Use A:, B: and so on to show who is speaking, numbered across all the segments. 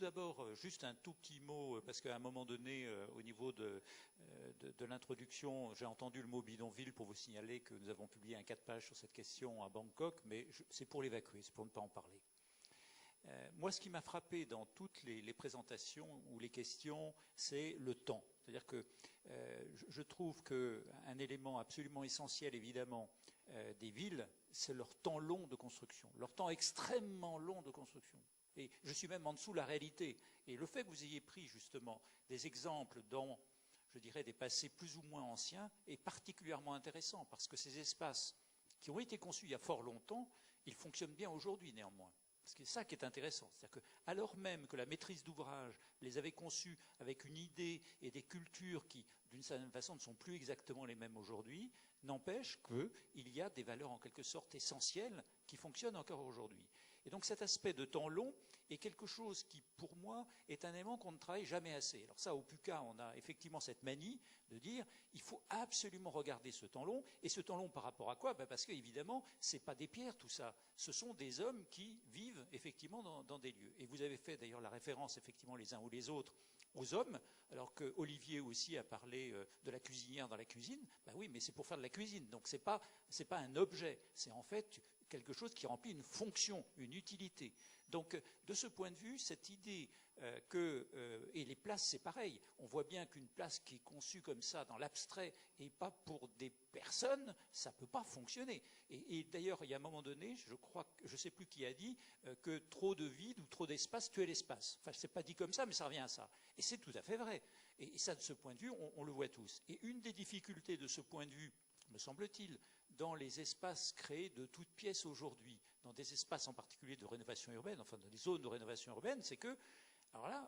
A: d'abord juste un tout petit mot, parce qu'à un moment donné, au niveau de l'introduction, j'ai entendu le mot bidonville pour vous signaler que nous avons publié un 4 pages sur cette question à Bangkok, mais c'est pour l'évacuer, c'est pour ne pas en parler. Moi, ce qui m'a frappé dans toutes les présentations ou les questions, c'est le temps. C'est-à-dire que je trouve qu'un élément absolument essentiel, évidemment, des villes, c'est leur temps long de construction, leur temps extrêmement long de construction. Et je suis même en dessous de la réalité. Et le fait que vous ayez pris justement des exemples dans, je dirais, des passés plus ou moins anciens est particulièrement intéressant, parce que ces espaces qui ont été conçus il y a fort longtemps, ils fonctionnent bien aujourd'hui néanmoins. Parce que c'est ça qui est intéressant. C'est-à-dire que, alors même que la maîtrise d'ouvrage les avait conçus avec une idée et des cultures qui, d'une certaine façon, ne sont plus exactement les mêmes aujourd'hui, n'empêche qu'il y a des valeurs en quelque sorte essentielles qui fonctionnent encore aujourd'hui. Et donc cet aspect de temps long est quelque chose qui, pour moi, est un élément qu'on ne travaille jamais assez. Alors ça, au PUCA, on a effectivement cette manie de dire il faut absolument regarder ce temps long. Et ce temps long par rapport à quoi? Parce qu'évidemment, ce n'est pas des pierres tout ça. Ce sont des hommes qui vivent effectivement dans des lieux. Et vous avez fait d'ailleurs la référence effectivement les uns ou les autres aux hommes, alors que Olivier aussi a parlé de la cuisinière dans la cuisine. Ben oui, mais c'est pour faire de la cuisine. Donc c'est pas un objet. C'est en fait quelque chose qui remplit une fonction, une utilité. Donc, de ce point de vue, cette idée et les places, c'est pareil. On voit bien qu'une place qui est conçue comme ça, dans l'abstrait, et pas pour des personnes, ça ne peut pas fonctionner. Et d'ailleurs, il y a un moment donné, je crois, je ne sais plus qui a dit, que trop de vide ou trop d'espace tuait l'espace. Enfin, ce n'est pas dit comme ça, mais ça revient à ça. Et c'est tout à fait vrai. Et ça, de ce point de vue, on le voit tous. Et une des difficultés de ce point de vue, me semble-t-il, dans les espaces créés de toutes pièces aujourd'hui, dans des espaces en particulier de rénovation urbaine, enfin dans des zones de rénovation urbaine, c'est que, alors là,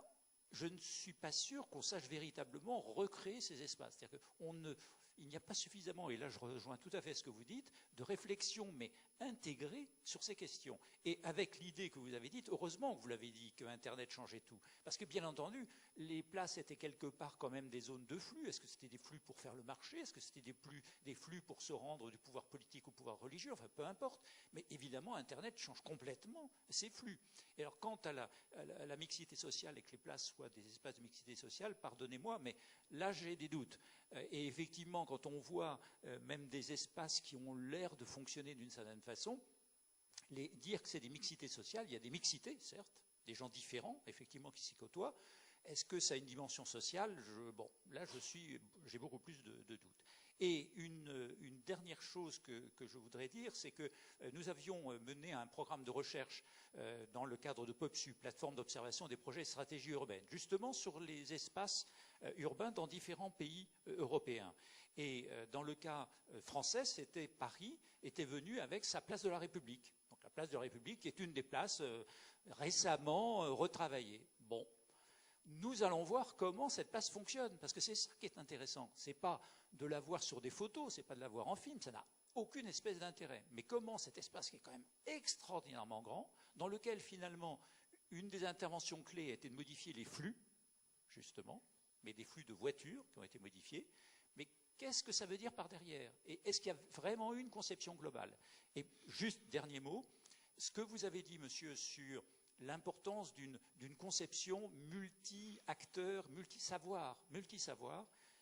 A: je ne suis pas sûr qu'on sache véritablement recréer ces espaces. C'est-à-dire qu'il n'y a pas suffisamment, et là je rejoins tout à fait ce que vous dites, de réflexion, mais intégrée sur ces questions. Et avec l'idée que vous avez dite, heureusement que vous l'avez dit, que Internet changeait tout. Parce que bien entendu, les places étaient quelque part quand même des zones de flux. Est-ce que c'était des flux pour faire le marché? Est-ce que c'était des flux pour se rendre du pouvoir politique au pouvoir religieux? Enfin, peu importe. Mais évidemment, Internet change complètement ces flux. Et alors, quant à la mixité sociale et que les places soient des espaces de mixité sociale, pardonnez-moi, mais là, j'ai des doutes. Et effectivement, quand on voit même des espaces qui ont l'air de fonctionner d'une certaine façon, dire que c'est des mixités sociales, il y a des mixités, certes, des gens différents, effectivement, qui s'y côtoient. Est-ce que ça a une dimension sociale? Bon, là, j'ai beaucoup plus de doutes. Et une dernière chose que je voudrais dire, c'est que nous avions mené un programme de recherche dans le cadre de POPSU, plateforme d'observation des projets et stratégies urbaines, justement sur les espaces urbains dans différents pays européens. Et dans le cas français, c'était Paris était venu avec sa place de la République. Donc la place de la République est une des places récemment retravaillées. Bon. Nous allons voir comment cette place fonctionne, parce que c'est ça qui est intéressant. Ce n'est pas de la voir sur des photos, ce n'est pas de la voir en film, ça n'a aucune espèce d'intérêt. Mais comment cet espace qui est quand même extraordinairement grand, dans lequel finalement une des interventions clés a été de modifier les flux, justement, mais des flux de voitures qui ont été modifiés, mais qu'est-ce que ça veut dire par derrière? Et est-ce qu'il y a vraiment eu une conception globale? Et juste dernier mot, ce que vous avez dit, monsieur, sur l'importance d'une conception multi-acteurs, multi-savoir,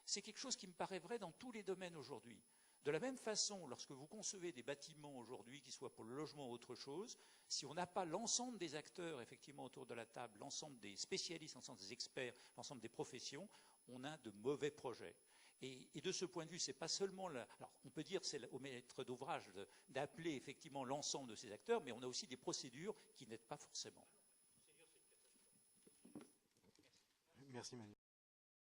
A: c'est quelque chose qui me paraît vrai dans tous les domaines aujourd'hui. De la même façon, lorsque vous concevez des bâtiments aujourd'hui, qui soient pour le logement ou autre chose, si on n'a pas l'ensemble des acteurs effectivement autour de la table, l'ensemble des spécialistes, l'ensemble des experts, l'ensemble des professions, on a de mauvais projets. Et de ce point de vue, c'est pas seulement alors on peut dire c'est au maître d'ouvrage d'appeler effectivement l'ensemble de ces acteurs, mais on a aussi des procédures qui n'aident pas forcément.
B: Merci Manu.